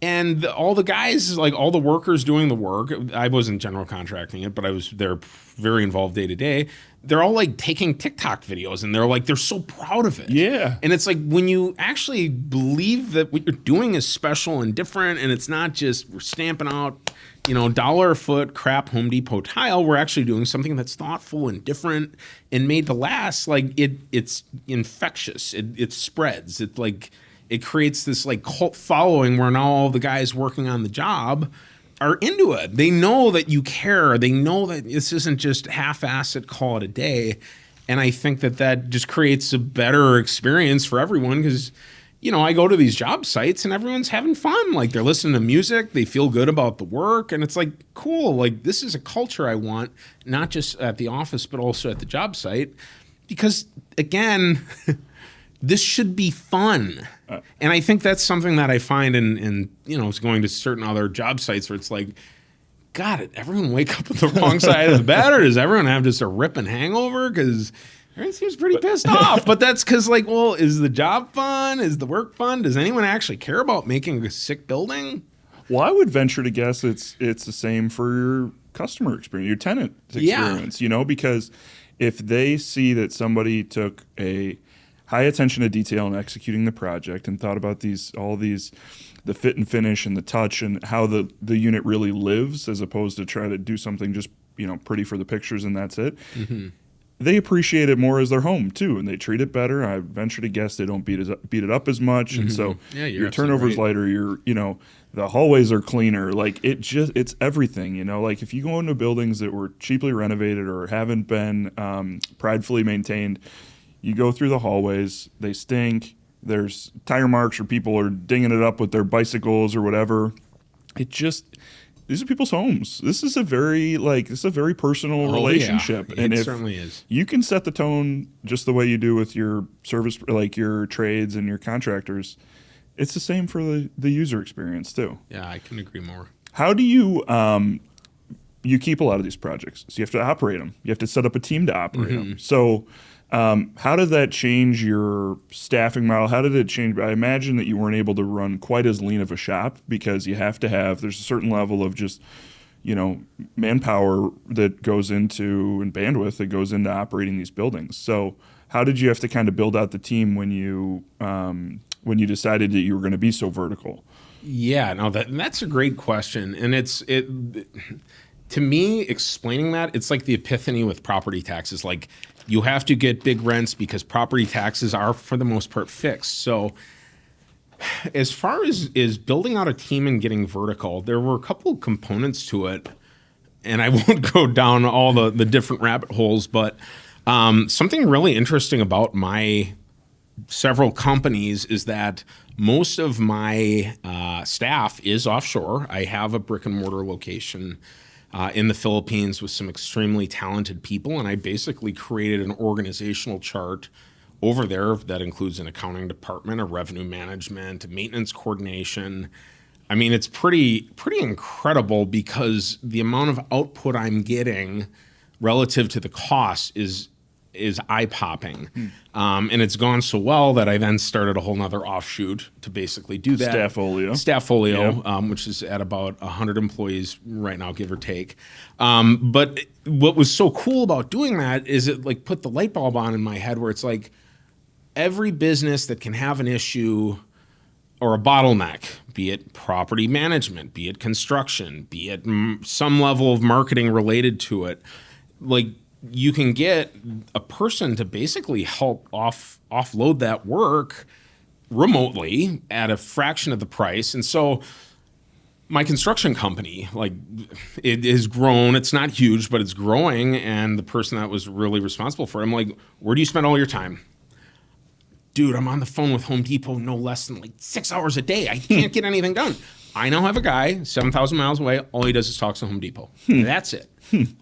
and all the guys, like all the workers doing the work, I wasn't general contracting it, but I was there very involved day to day. They're all like taking TikTok videos, and they're so proud of it. Yeah. And it's like, when you actually believe that what you're doing is special and different, and it's not just we're stamping out, $1 a foot crap Home Depot tile, we're actually doing something that's thoughtful and different and made to last. Like, it's infectious. It spreads. It creates this like cult following where now all the guys working on the job are into it. They know that you care. They know that this isn't just half-ass it, call it a day. And I think that just creates a better experience for everyone, because, I go to these job sites and everyone's having fun. Like, they're listening to music. They feel good about the work. And it's like, cool. Like, this is a culture I want, not just at the office, but also at the job site. Because, again, this should be fun. And I think that's something that I find in going to certain other job sites where it's like, God, did everyone wake up with the wrong side of the bed, or does everyone have just a ripping hangover? Because everyone seems pretty pissed off. But that's because, like, well, is the job fun? Is the work fun? Does anyone actually care about making a sick building? Well, I would venture to guess it's the same for your customer experience, your tenant experience, because if they see that somebody took a high attention to detail in executing the project and thought about the fit and finish and the touch and how the unit really lives, as opposed to try to do something just, pretty for the pictures and that's it. They appreciate it more as their home too, and they treat it better. I venture to guess they don't beat it up as much, and so your turnover's lighter. The hallways are cleaner. Like, it's everything. Like, if you go into buildings that were cheaply renovated or haven't been pridefully maintained, you go through the hallways, they stink. There's tire marks, or people are dinging it up with their bicycles or whatever. it just, these are people's homes. This is a very personal relationship. Yeah, it certainly is. You can set the tone just the way you do with your service, like your trades and your contractors. It's the same for the user experience too. Yeah, I can agree more. How do you you keep a lot of these projects? So you have to operate them. You have to set up a team to operate them. So how did that change your staffing model? How did it change? I imagine that you weren't able to run quite as lean of a shop because you have to have, there's a certain level of just, manpower that goes into, and bandwidth that goes into operating these buildings. So how did you have to kind of build out the team when you decided that you were going to be so vertical? Yeah, no, that's a great question. And to me, explaining that, it's like the epiphany with property taxes. Like, you have to get big rents because property taxes are, for the most part, fixed. So as far as building out a team and getting vertical, there were a couple of components to it. And I won't go down all the different rabbit holes, but something really interesting about my several companies is that most of my staff is offshore. I have a brick and mortar location in the Philippines with some extremely talented people, and I basically created an organizational chart over there that includes an accounting department, a revenue management, a maintenance coordination. I mean, it's pretty incredible because the amount of output I'm getting relative to the cost is eye-popping. And it's gone so well that I then started a whole nother offshoot to basically do that. Staffolio, Yeah. Which is at about 100 employees right now, give or take. But what was so cool about doing that is it like put the light bulb on in my head where it's like every business that can have an issue or a bottleneck, be it property management, be it construction, be it some level of marketing related to it, like you can get a person to basically help offload that work remotely at a fraction of the price. And so my construction company, like, it has grown. It's not huge, but it's growing. And the person that was really responsible for it, I'm like, where do you spend all your time? Dude, I'm on the phone with Home Depot no less than like 6 hours a day. I can't get anything done. I now have a guy 7,000 miles away. All he does is talks to Home Depot. That's it.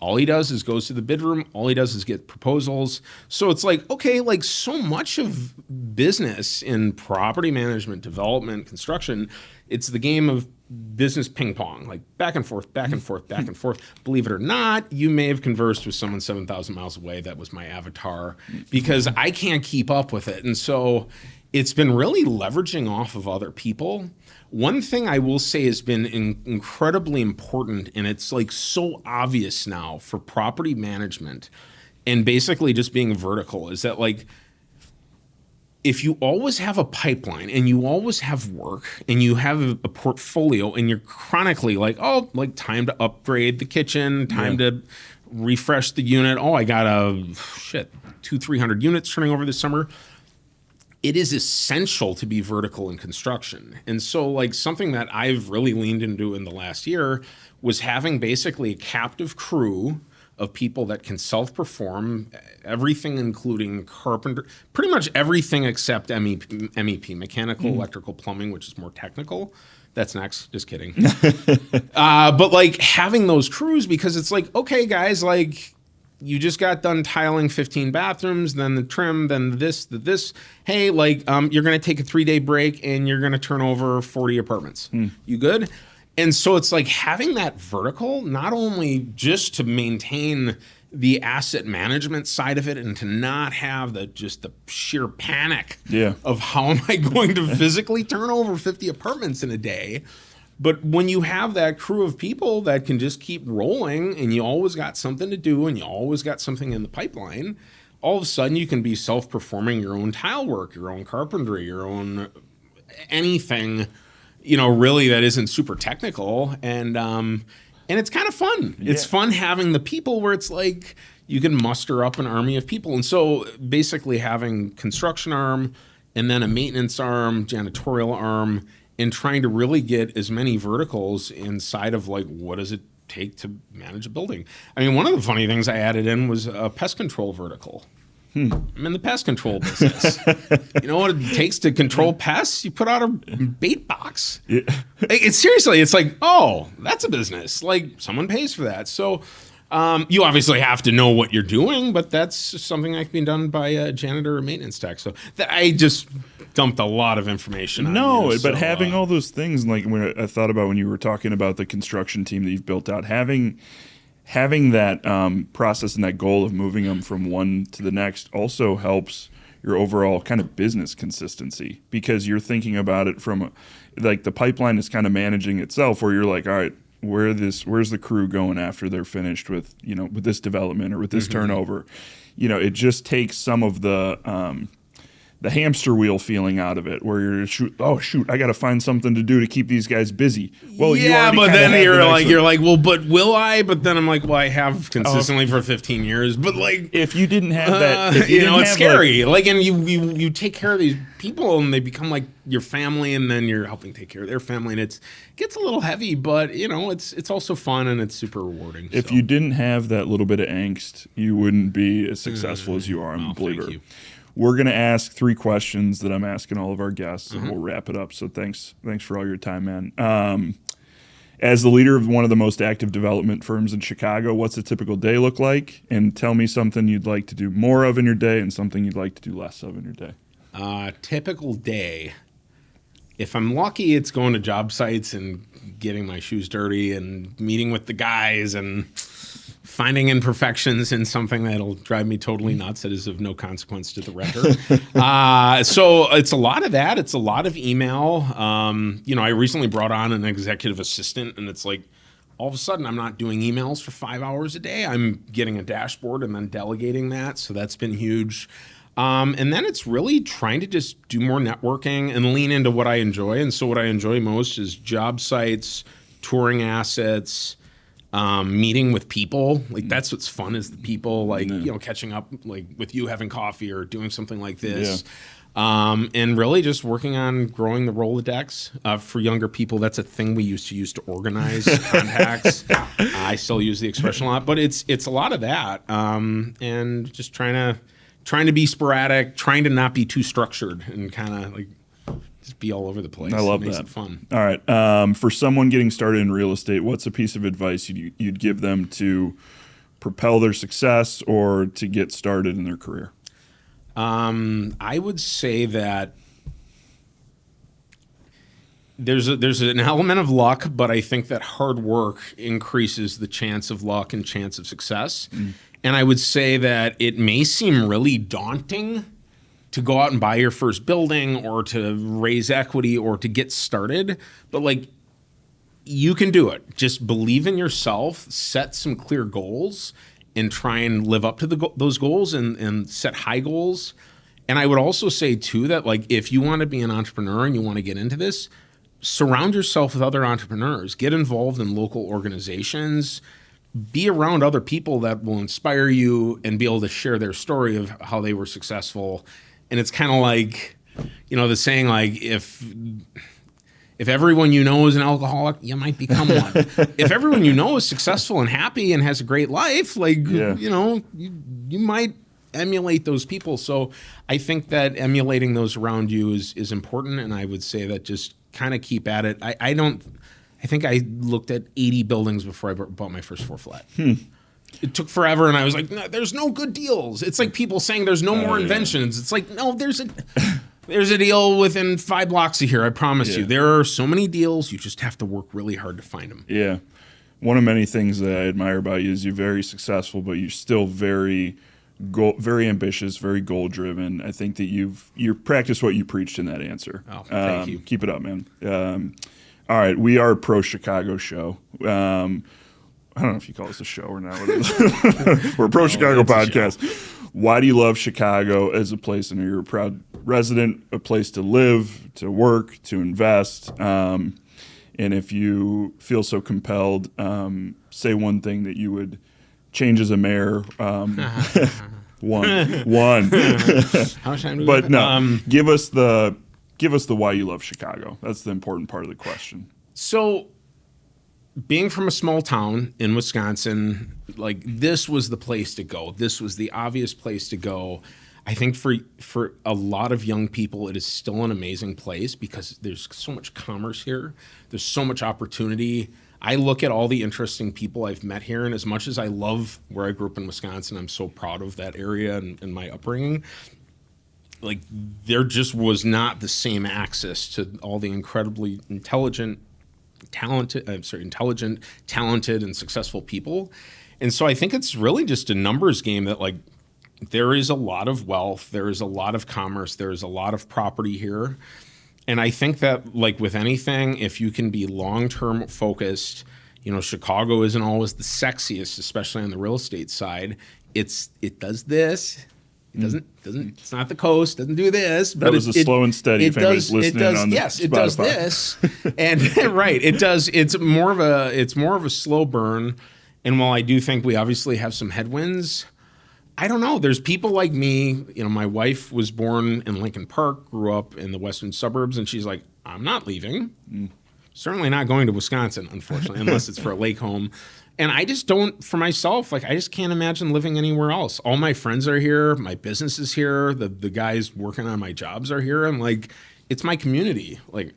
All he does is goes to the bid room. All he does is get proposals. So it's like, okay, like so much of business in property management, development, construction, it's the game of business ping pong, like back and forth, back and forth, back and forth. Believe it or not, you may have conversed with someone 7,000 miles away. That was my avatar because I can't keep up with it. And so it's been really leveraging off of other people. One thing I will say has been incredibly important, and it's like so obvious now for property management and basically just being vertical, is that like if you always have a pipeline and you always have work and you have a portfolio and you're chronically like, oh, like time to upgrade the kitchen, time to refresh the unit. Oh, I got 200-300 units turning over this summer. It is essential to be vertical in construction. And so like something that I've really leaned into in the last year was having basically a captive crew of people that can self-perform everything, including carpenter, pretty much everything except MEP, mechanical, electrical, plumbing, which is more technical. That's next. Just kidding. But like having those crews, because it's like, okay, guys, like you just got done tiling 15 bathrooms, then the trim, then this. Hey, like you're going to take a 3-day break and you're going to turn over 40 apartments. You good? And so it's like having that vertical, not only just to maintain the asset management side of it and to not have the sheer panic of how am I going to physically turn over 50 apartments in a day. But when you have that crew of people that can just keep rolling and you always got something to do and you always got something in the pipeline, all of a sudden you can be self-performing your own tile work, your own carpentry, your own anything, really that isn't super technical. And it's kind of fun. It's fun having the people where it's like you can muster up an army of people. And so basically having construction arm and then a maintenance arm, janitorial arm, and trying to really get as many verticals inside of like, what does it take to manage a building? I mean, one of the funny things I added in was a pest control vertical. I'm in the pest control business. You know what it takes to control pests? You put out a bait box. Yeah. It's seriously, it's like, oh, that's a business. Like someone pays for that. So you obviously have to know what you're doing, but that's something that can be done by a janitor or maintenance tech. So I just dumped a lot of information on No, you. but having all those things, like when I thought about when you were talking about the construction team that you've built out, having that process and that goal of moving them from one to the next also helps your overall kind of business consistency, because you're thinking about it from like the pipeline is kind of managing itself, where you're like, all right, where's the crew going after they're finished with, with this development or with this turnover. It just takes some of the hamster wheel feeling out of it, where you're shoot, I got to find something to do to keep these guys busy. Well, yeah, but then you're like, well, but will I? But then I'm like, well, I have consistently for 15 years. But like, if you didn't have that, it's scary. Like, and you take care of these people, and they become like your family, and then you're helping take care of their family, and it gets a little heavy. But it's also fun, and it's super rewarding. If you didn't have that little bit of angst, you wouldn't be as successful as you are. I'm a believer. Thank you. We're going to ask 3 questions that I'm asking all of our guests, and we'll wrap it up. So thanks for all your time, man. As the leader of one of the most active development firms in Chicago, what's a typical day look like? And tell me something you'd like to do more of in your day and something you'd like to do less of in your day. Typical day. If I'm lucky, it's going to job sites and getting my shoes dirty and meeting with the guys and finding imperfections in something that'll drive me totally nuts that is of no consequence to the renter. So it's a lot of that. It's a lot of email. I recently brought on an executive assistant, and it's like all of a sudden I'm not doing emails for 5 hours a day. I'm getting a dashboard and then delegating that. So that's been huge. And then it's really trying to just do more networking and lean into what I enjoy. And so what I enjoy most is job sites, touring assets, meeting with people. Like that's what's fun, is the people, like, catching up like with you, having coffee or doing something like this. Yeah. And really just working on growing the Rolodex for younger people. That's a thing we used to organize contacts. I still use the expression a lot, but it's a lot of that. And just trying to be sporadic, trying to not be too structured, and kind of like just be all over the place. I love that. Makes that. it fun. All right. For someone getting started in real estate, what's a piece of advice you'd give them to propel their success or to get started in their career? I would say that there's an element of luck, but I think that hard work increases the chance of luck and chance of success. And I would say that it may seem really daunting to go out and buy your first building or to raise equity or to get started, but like, you can do it. Just believe in yourself, set some clear goals, and try and live up to those goals and set high goals. And I would also say too that like, if you want to be an entrepreneur and you want to get into this, surround yourself with other entrepreneurs. Get involved in local organizations. Be around other people that will inspire you and be able to share their story of how they were successful. And it's kind of like, the saying, like, if everyone you know is an alcoholic, you might become one. If everyone you know is successful and happy and has a great life, like, you might emulate those people. So I think that emulating those around you is important. And I would say that just kind of keep at it. I think I looked at 80 buildings before I bought my first 4-flat. It took forever, and I was like, no, there's no good deals. It's like people saying there's no more inventions. It's like, no, there's a deal within 5 blocks of here, I promise you. There are so many deals, you just have to work really hard to find them. Yeah. One of many things that I admire about you is you're very successful, but you're still very ambitious, very goal-driven. I think that you practice what you preached in that answer. Oh, thank you. Keep it up, man. All right, we are a pro-Chicago show. I don't know if you call this a show or not. We're a pro-Chicago podcast. Why do you love Chicago as a place? And you're a proud resident, a place to live, to work, to invest. And if you feel so compelled, say one thing that you would change as a mayor. One. How much time do we But have? no, give us the why you love Chicago. That's the important part of the question. So, being from a small town in Wisconsin, like, this was the place to go. This was the obvious place to go. I think for a lot of young people, it is still an amazing place because there's so much commerce here. There's so much opportunity. I look at all the interesting people I've met here, and as much as I love where I grew up in Wisconsin, I'm so proud of that area and my upbringing. Like, there just was not the same access to all the incredibly intelligent, talented, and successful people. And so I think it's really just a numbers game that, like, there is a lot of wealth, there is a lot of commerce, there is a lot of property here. And I think that, like with anything, if you can be long-term focused, Chicago isn't always the sexiest, especially on the real estate side. It does this. It doesn't. It's not the coast. Doesn't do this. But that was slow and steady. It does. It does. Yes, it does this. And right, it does. It's more of a slow burn. And while I do think we obviously have some headwinds, I don't know. There's people like me. My wife was born in Lincoln Park, grew up in the western suburbs, and she's like, I'm not leaving. Certainly not going to Wisconsin, unfortunately, unless it's for a lake home. And I just don't, for myself, like, I just can't imagine living anywhere else. All my friends are here. My business is here. The guys working on my jobs are here. And, like, it's my community. Like,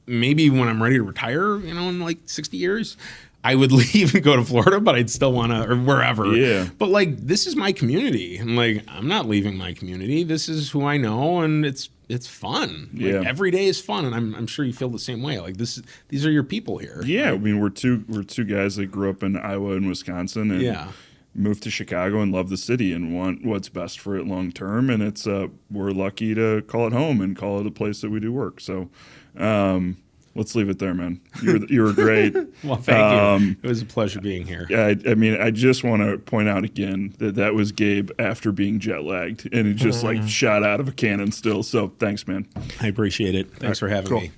maybe when I'm ready to retire, in like 60 years, I would leave and go to Florida, but I'd still want to, or wherever. Yeah. But, like, this is my community. And, like, I'm not leaving my community. This is who I know, and it's fun. Yeah. Like, every day is fun, and I'm sure you feel the same way. Like, these are your people here. Yeah, I mean, we're two guys that grew up in Iowa and Wisconsin, and moved to Chicago and love the city and want what's best for it long term. And it's we're lucky to call it home and call it a place that we do work. So. Let's leave it there, man. You were great. Well, thank you. It was a pleasure being here. I mean, I just want to point out again that was Gabe after being jet lagged, and it just like shot out of a cannon still. So thanks, man. I appreciate it. Thanks for having me.